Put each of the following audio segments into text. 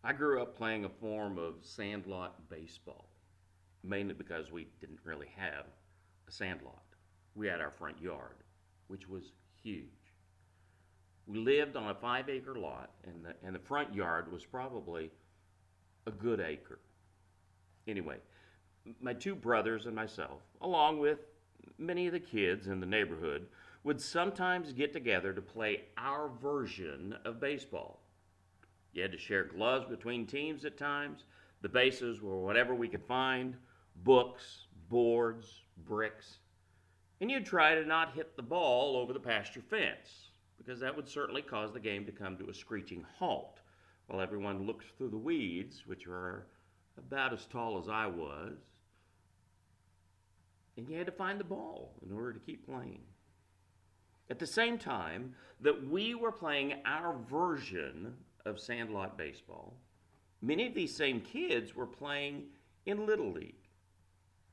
I grew up playing a form of sandlot baseball, mainly because we didn't really have a sandlot. We had our front yard, which was huge. We lived on a 5 acre lot, and the front yard was probably a good acre. Anyway, my two brothers and myself, along with many of the kids in the neighborhood, would sometimes get together to play our version of baseball. You had to share gloves between teams at times. The bases were whatever we could find: books, boards, bricks. And you'd try to not hit the ball over the pasture fence, because that would certainly cause the game to come to a screeching halt while everyone looked through the weeds, which were about as tall as I was, and you had to find the ball in order to keep playing. At the same time that we were playing our version of sandlot baseball, many of these same kids were playing in Little League.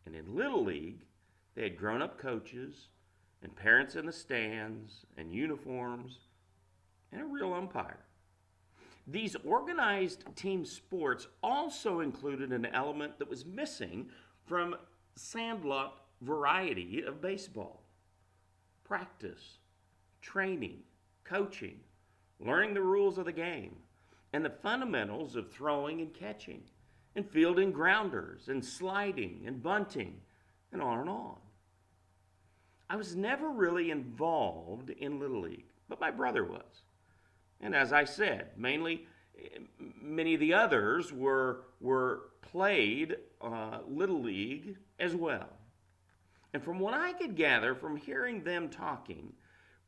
And in Little League, they had grown up coaches and parents in the stands and uniforms and a real umpire. These organized team sports also included an element that was missing from sandlot variety of baseball: practice, training, coaching, learning the rules of the game, and the fundamentals of throwing and catching, and fielding grounders, and sliding, and bunting, and on and on. I was never really involved in Little League, but my brother was. And as I said, many of the others were played Little League as well. And from what I could gather from hearing them talking,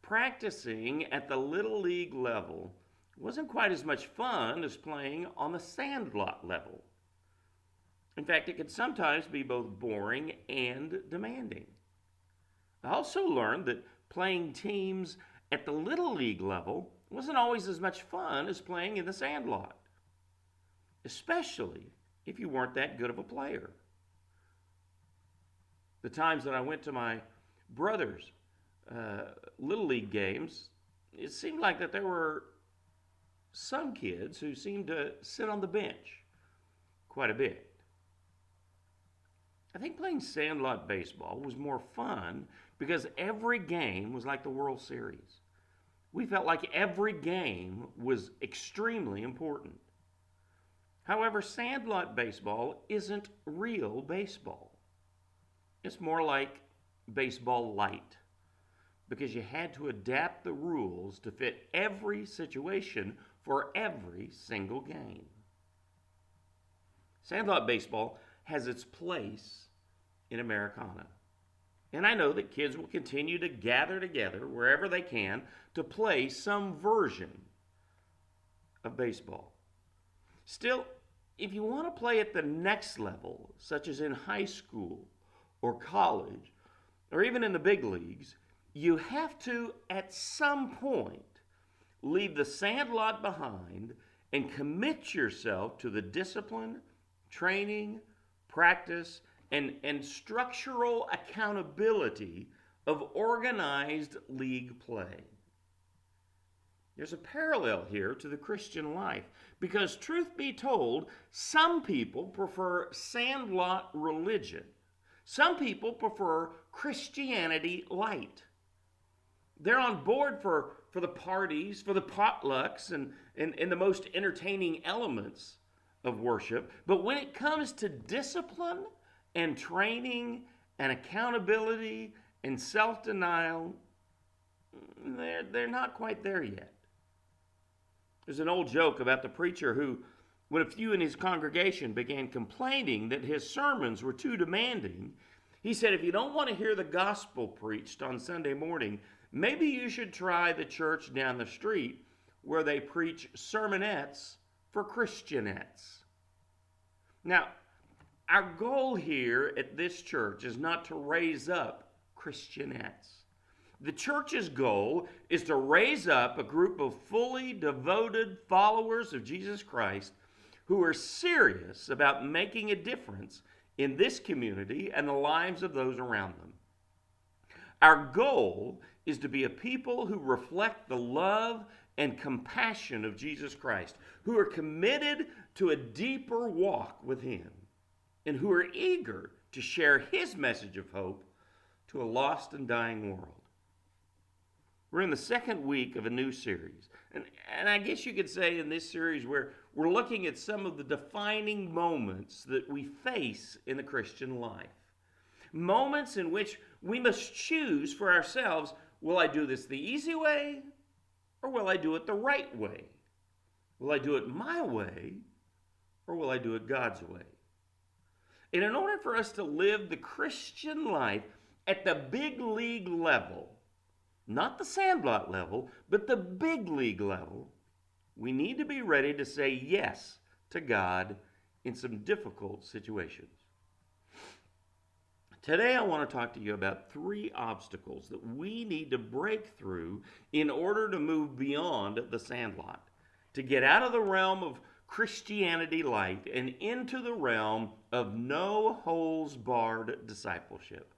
practicing at the Little League level wasn't quite as much fun as playing on the sandlot level. In fact, it could sometimes be both boring and demanding. I also learned that playing teams at the Little League level wasn't always as much fun as playing in the sandlot, especially if you weren't that good of a player. The times that I went to my brother's Little League games, it seemed like that there were some kids who seemed to sit on the bench quite a bit. I think playing sandlot baseball was more fun because every game was like the World Series. We felt like every game was extremely important. However, sandlot baseball isn't real baseball. It's more like baseball light, because you had to adapt the rules to fit every situation for every single game. Sandlot baseball has its place in Americana. And I know that kids will continue to gather together wherever they can to play some version of baseball. Still, if you want to play at the next level, such as in high school or college, or even in the big leagues, you have to, at some point, leave the sandlot behind and commit yourself to the discipline, training, practice, and structural accountability of organized league play. There's a parallel here to the Christian life, because truth be told, some people prefer sandlot religion. Some people prefer Christianity light. They're on board for the parties, for the potlucks, and the most entertaining elements of worship. But when it comes to discipline and training and accountability and self-denial, they're not quite there yet. There's an old joke about the preacher who, when a few in his congregation began complaining that his sermons were too demanding, he said, if you don't want to hear the gospel preached on Sunday morning, maybe you should try the church down the street where they preach sermonettes for Christianettes. Now, our goal here at this church is not to raise up Christianettes. The church's goal is to raise up a group of fully devoted followers of Jesus Christ who are serious about making a difference in this community and the lives of those around them. Our goal is to be a people who reflect the love and compassion of Jesus Christ, who are committed to a deeper walk with Him, and who are eager to share His message of hope to a lost and dying world. We're in the second week of a new series. And I guess you could say in this series we're looking at some of the defining moments that we face in the Christian life. Moments in which we must choose for ourselves, will I do this the easy way or will I do it the right way? Will I do it my way or will I do it God's way? And in order for us to live the Christian life at the big league level, not the sandlot level, but the big league level, we need to be ready to say yes to God in some difficult situations. Today I want to talk to you about 3 obstacles that we need to break through in order to move beyond the sandlot, to get out of the realm of Christianity light and into the realm of no holes barred discipleship.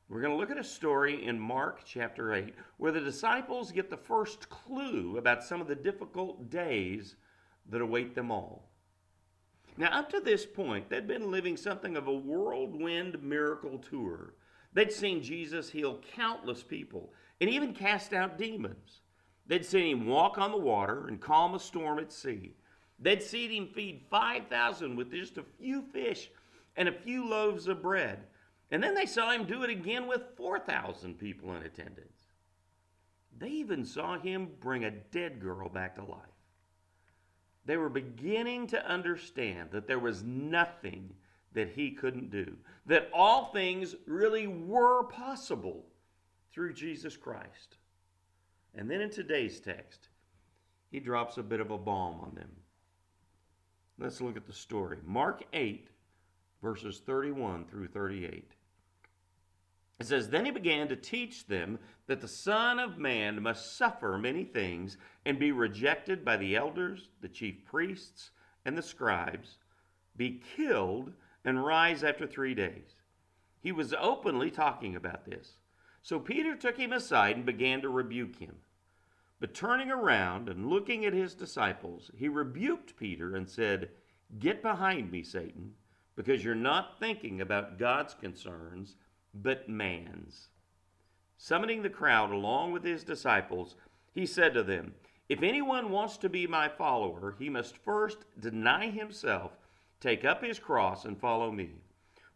We're going to look at a story in Mark chapter 8 where the disciples get the first clue about some of the difficult days that await them all. Now, up to this point, they'd been living something of a whirlwind miracle tour. They'd seen Jesus heal countless people and even cast out demons. They'd seen him walk on the water and calm a storm at sea. They'd seen him feed 5,000 with just a few fish and a few loaves of bread. And then they saw him do it again with 4,000 people in attendance. They even saw him bring a dead girl back to life. They were beginning to understand that there was nothing that he couldn't do, that all things really were possible through Jesus Christ. And then in today's text, he drops a bit of a bomb on them. Let's look at the story. Mark 8, verses 31 through 38. It says, "Then he began to teach them that the Son of Man must suffer many things and be rejected by the elders, the chief priests, and the scribes, be killed, and rise after 3 days." He was openly talking about this. So Peter took him aside and began to rebuke him. But turning around and looking at his disciples, he rebuked Peter and said, "Get behind me, Satan, because you're not thinking about God's concerns, but man's." Summoning the crowd along with his disciples, he said to them, "If anyone wants to be my follower, he must first deny himself, take up his cross, and follow me.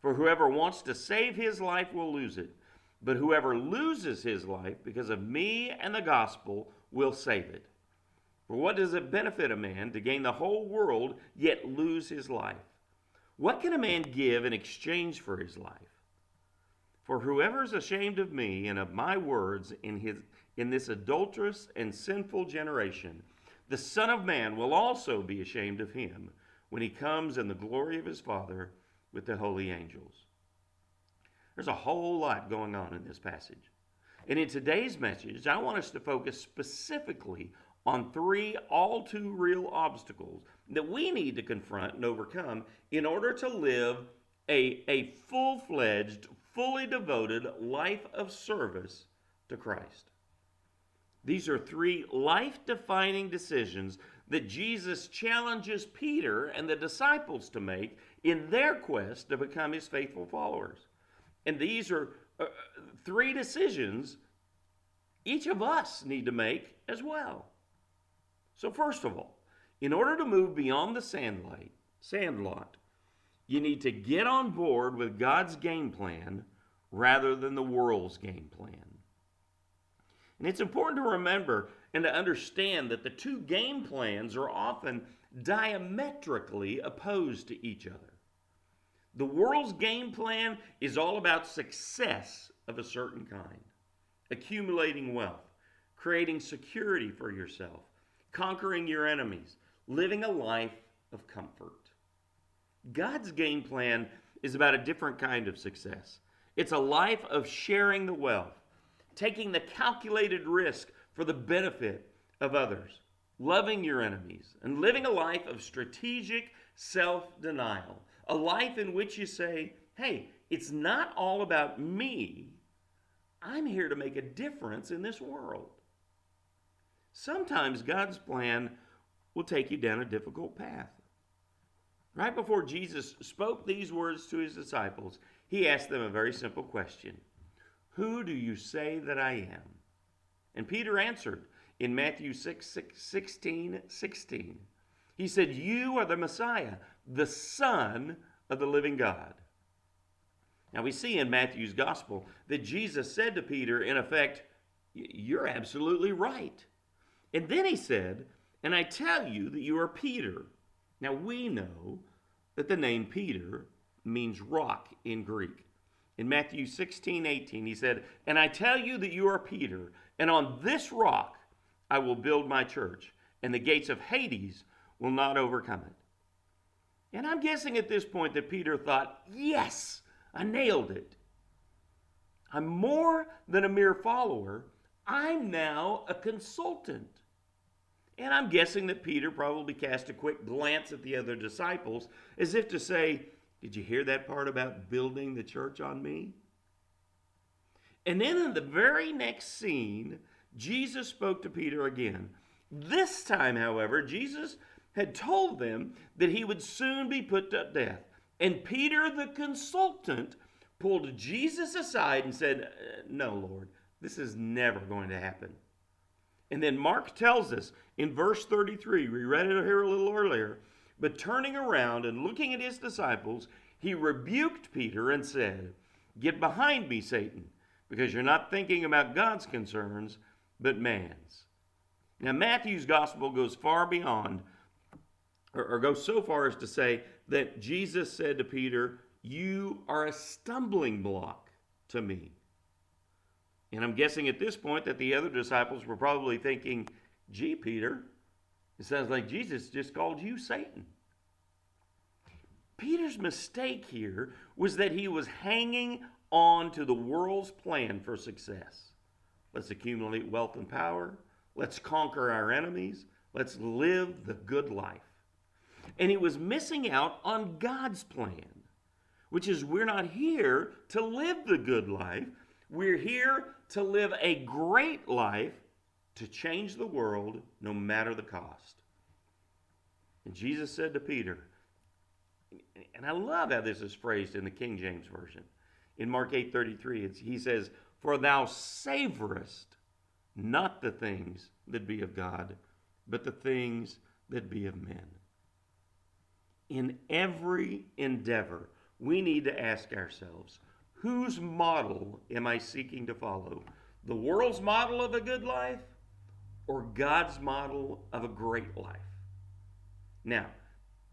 For whoever wants to save his life will lose it, but whoever loses his life because of me and the gospel will save it. For what does it benefit a man to gain the whole world yet lose his life? What can a man give in exchange for his life? For whoever is ashamed of me and of my words in this adulterous and sinful generation, the Son of Man will also be ashamed of him when he comes in the glory of his Father with the holy angels." There's a whole lot going on in this passage. And in today's message, I want us to focus specifically on 3 all too real obstacles that we need to confront and overcome in order to live a full-fledged, fully devoted life of service to Christ. These are 3 life-defining decisions that Jesus challenges Peter and the disciples to make in their quest to become his faithful followers. And these are 3 decisions each of us need to make as well. So first of all, in order to move beyond the sandlot, you need to get on board with God's game plan rather than the world's game plan. And it's important to remember and to understand that the 2 game plans are often diametrically opposed to each other. The world's game plan is all about success of a certain kind, accumulating wealth, creating security for yourself, conquering your enemies, living a life of comfort. God's game plan is about a different kind of success. It's a life of sharing the wealth, taking the calculated risk for the benefit of others, loving your enemies, and living a life of strategic self-denial. A life in which you say, hey, it's not all about me. I'm here to make a difference in this world. Sometimes God's plan will take you down a difficult path. Right before Jesus spoke these words to his disciples, he asked them a very simple question: Who do you say that I am? And Peter answered in Matthew 16:16. He said, You are the Messiah, the Son of the living God. Now we see in Matthew's gospel that Jesus said to Peter, in effect, You're absolutely right. And then he said, And I tell you that you are Peter. Now we know that the name Peter means rock in Greek. In Matthew 16:18, he said, And I tell you that you are Peter, and on this rock I will build my church, and the gates of Hades will not overcome it. And I'm guessing at this point that Peter thought, Yes, I nailed it. I'm more than a mere follower. I'm now a consultant. And I'm guessing that Peter probably cast a quick glance at the other disciples as if to say, Did you hear that part about building the church on me? And then in the very next scene, Jesus spoke to Peter again. This time, however, Jesus had told them that he would soon be put to death. And Peter, the consultant, pulled Jesus aside and said, No, Lord, this is never going to happen. And then Mark tells us in verse 33, we read it here a little earlier, but turning around and looking at his disciples, he rebuked Peter and said, Get behind me, Satan, because you're not thinking about God's concerns, but man's. Now, Matthew's gospel goes far beyond, or goes so far as to say that Jesus said to Peter, You are a stumbling block to me. And I'm guessing at this point that the other disciples were probably thinking, Gee, Peter, it sounds like Jesus just called you Satan. Peter's mistake here was that he was hanging on to the world's plan for success. Let's accumulate wealth and power. Let's conquer our enemies. Let's live the good life. And he was missing out on God's plan, which is we're not here to live the good life. We're here to live a great life to change the world no matter the cost. And Jesus said to Peter, and I love how this is phrased in the King James Version. In Mark 8:33, he says, For thou savorest not the things that be of God, but the things that be of men. In every endeavor, we need to ask ourselves, whose model am I seeking to follow? The world's model of a good life or God's model of a great life? Now,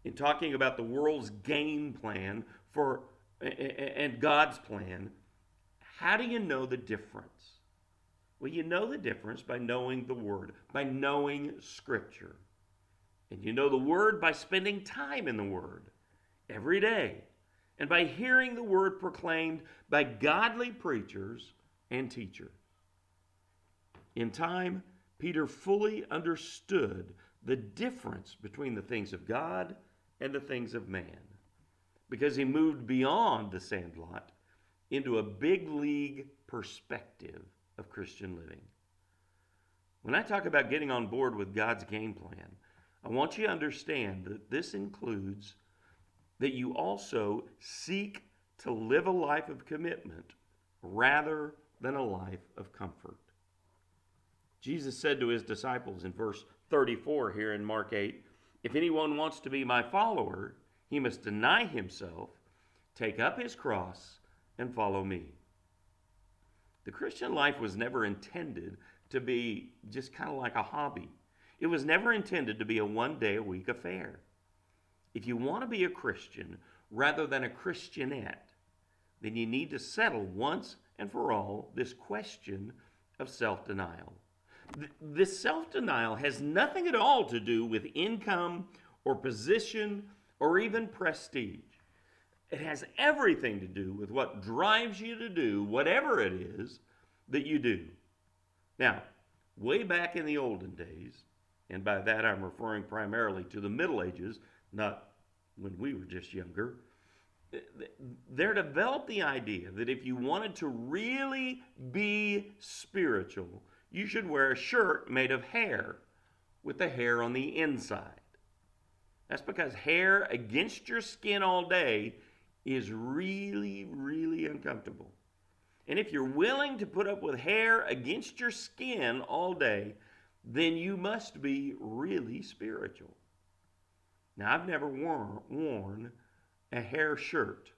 in talking about the world's game plan and God's plan, how do you know the difference? Well, you know the difference by knowing the Word, by knowing Scripture. And you know the Word by spending time in the Word every day, and by hearing the Word proclaimed by godly preachers and teachers. In time, Peter fully understood the difference between the things of God and the things of man, because he moved beyond the sandlot into a big league perspective of Christian living. When I talk about getting on board with God's game plan, I want you to understand that this includes that you also seek to live a life of commitment rather than a life of comfort. Jesus said to his disciples in verse 34 here in Mark 8, If anyone wants to be my follower, he must deny himself, take up his cross, and follow me. The Christian life was never intended to be just kind of like a hobby. It was never intended to be a one-day-a-week affair. If you want to be a Christian rather than a Christianette, then you need to settle once and for all this question of self-denial. This self-denial has nothing at all to do with income or position or even prestige. It has everything to do with what drives you to do whatever it is that you do. Now, way back in the olden days, and by that I'm referring primarily to the Middle Ages, not when we were just younger, there developed the idea that if you wanted to really be spiritual, you should wear a shirt made of hair with the hair on the inside. That's because hair against your skin all day is really, really uncomfortable. And if you're willing to put up with hair against your skin all day, then you must be really spiritual. Now, I've never worn a hair shirt.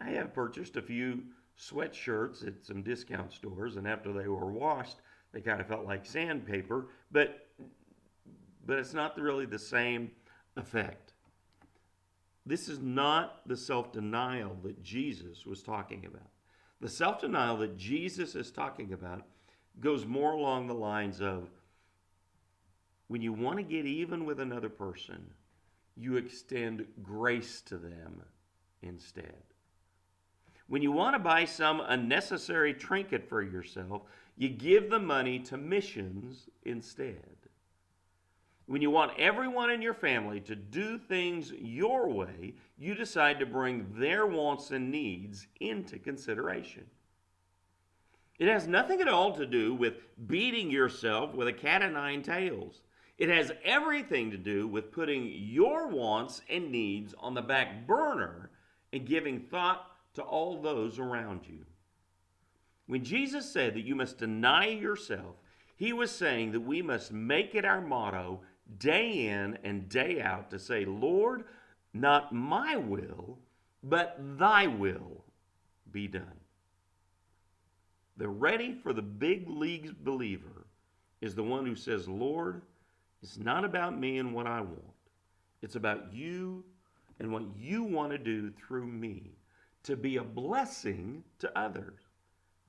I have purchased a few sweatshirts at some discount stores, and after they were washed, they kind of felt like sandpaper, but it's not really the same effect. This is not the self-denial that Jesus was talking about. The self-denial that Jesus is talking about goes more along the lines of when you want to get even with another person, you extend grace to them instead. When you want to buy some unnecessary trinket for yourself, you give the money to missions instead. When you want everyone in your family to do things your way, you decide to bring their wants and needs into consideration. It has nothing at all to do with beating yourself with a cat o' nine tails. It has everything to do with putting your wants and needs on the back burner and giving thought to all those around you. When Jesus said that you must deny yourself, he was saying that we must make it our motto day in and day out to say, Lord, not my will, but thy will be done. The ready for the big leagues believer is the one who says, Lord, it's not about me and what I want. It's about you and what you want to do through me to be a blessing to others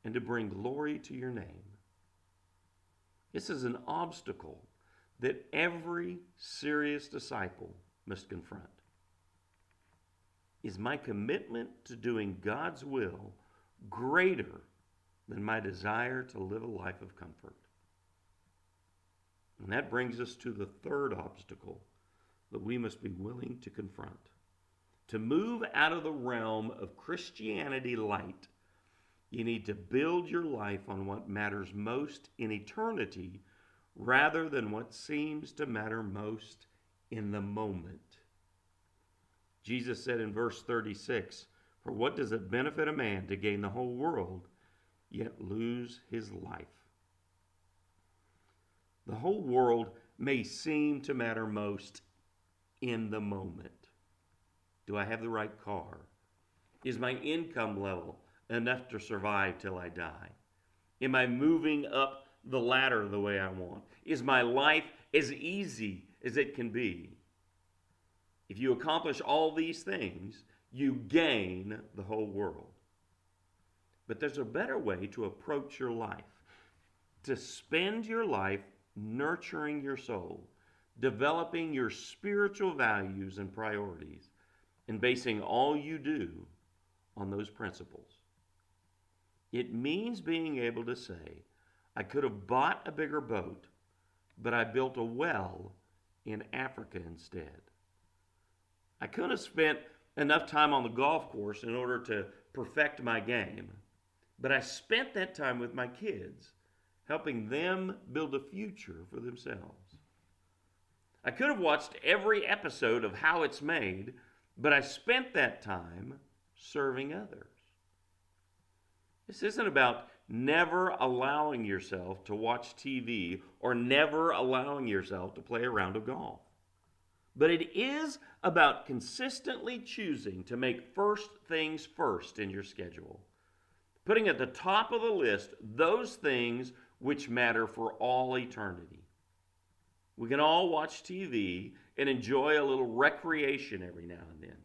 and to bring glory to your name. This is an obstacle that every serious disciple must confront. Is my commitment to doing God's will greater than my desire to live a life of comfort? And that brings us to the third obstacle that we must be willing to confront. To move out of the realm of Christianity light, you need to build your life on what matters most in eternity rather than what seems to matter most in the moment. Jesus said in verse 36, "For what does it benefit a man to gain the whole world, yet lose his life?" The whole world may seem to matter most in the moment. Do I have the right car? Is my income level enough to survive till I die? Am I moving up the ladder the way I want? Is my life as easy as it can be? If you accomplish all these things, you gain the whole world. But there's a better way to approach your life. To spend your life nurturing your soul, developing your spiritual values and priorities, and basing all you do on those principles. It means being able to say, I could have bought a bigger boat, but I built a well in Africa instead. I could have spent enough time on the golf course in order to perfect my game, but I spent that time with my kids, helping them build a future for themselves. I could have watched every episode of How It's Made, but I spent that time serving others. This isn't about never allowing yourself to watch TV or never allowing yourself to play a round of golf. But it is about consistently choosing to make first things first in your schedule, putting at the top of the list those things which matter for all eternity. We can all watch TV and enjoy a little recreation every now and then,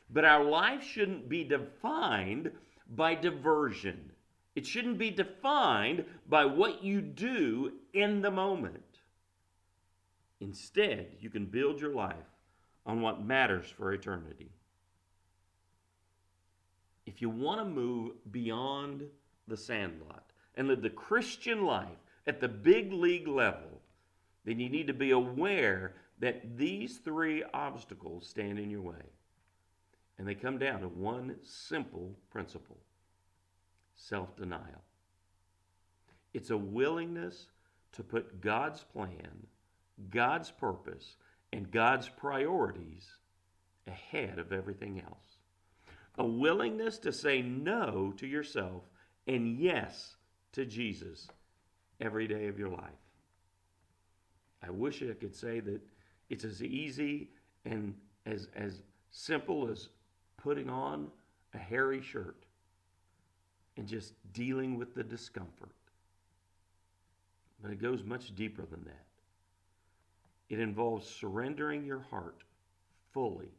but our life shouldn't be defined by diversion. It shouldn't be defined by what you do in the moment. Instead, you can build your life on what matters for eternity. If you want to move beyond the sandlot and live the Christian life at the big league level, then you need to be aware that these three obstacles stand in your way. And they come down to one simple principle: self-denial. It's a willingness to put God's plan, God's purpose, and God's priorities ahead of everything else. A willingness to say no to yourself and yes to Jesus every day of your life. I wish I could say that it's as easy and as simple as putting on a hairy shirt and just dealing with the discomfort. But it goes much deeper than that. It involves surrendering your heart fully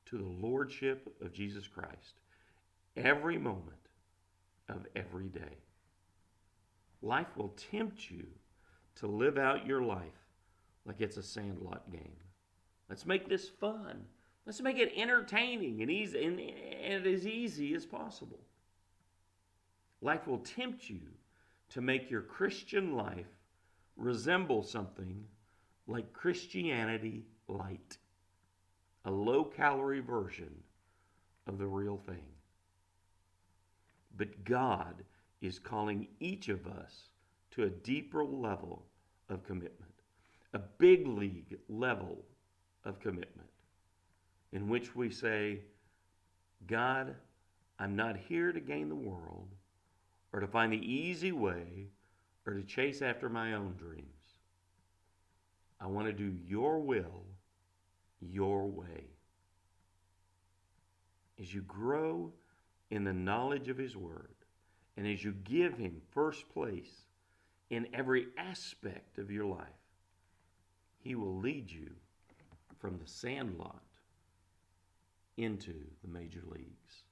to the Lordship of Jesus Christ every moment of every day. Life will tempt you to live out your life like it's a sandlot game. Let's make this fun. Let's make it entertaining and easy and as easy as possible. Life will tempt you to make your Christian life resemble something like Christianity light, a low-calorie version of the real thing. But God is calling each of us to a deeper level of commitment, a big league level of commitment, in which we say, God, I'm not here to gain the world or to find the easy way or to chase after my own dreams. I want to do your will, your way. As you grow in the knowledge of His Word, and as you give Him first place in every aspect of your life, He will lead you from the sandlot into the major leagues.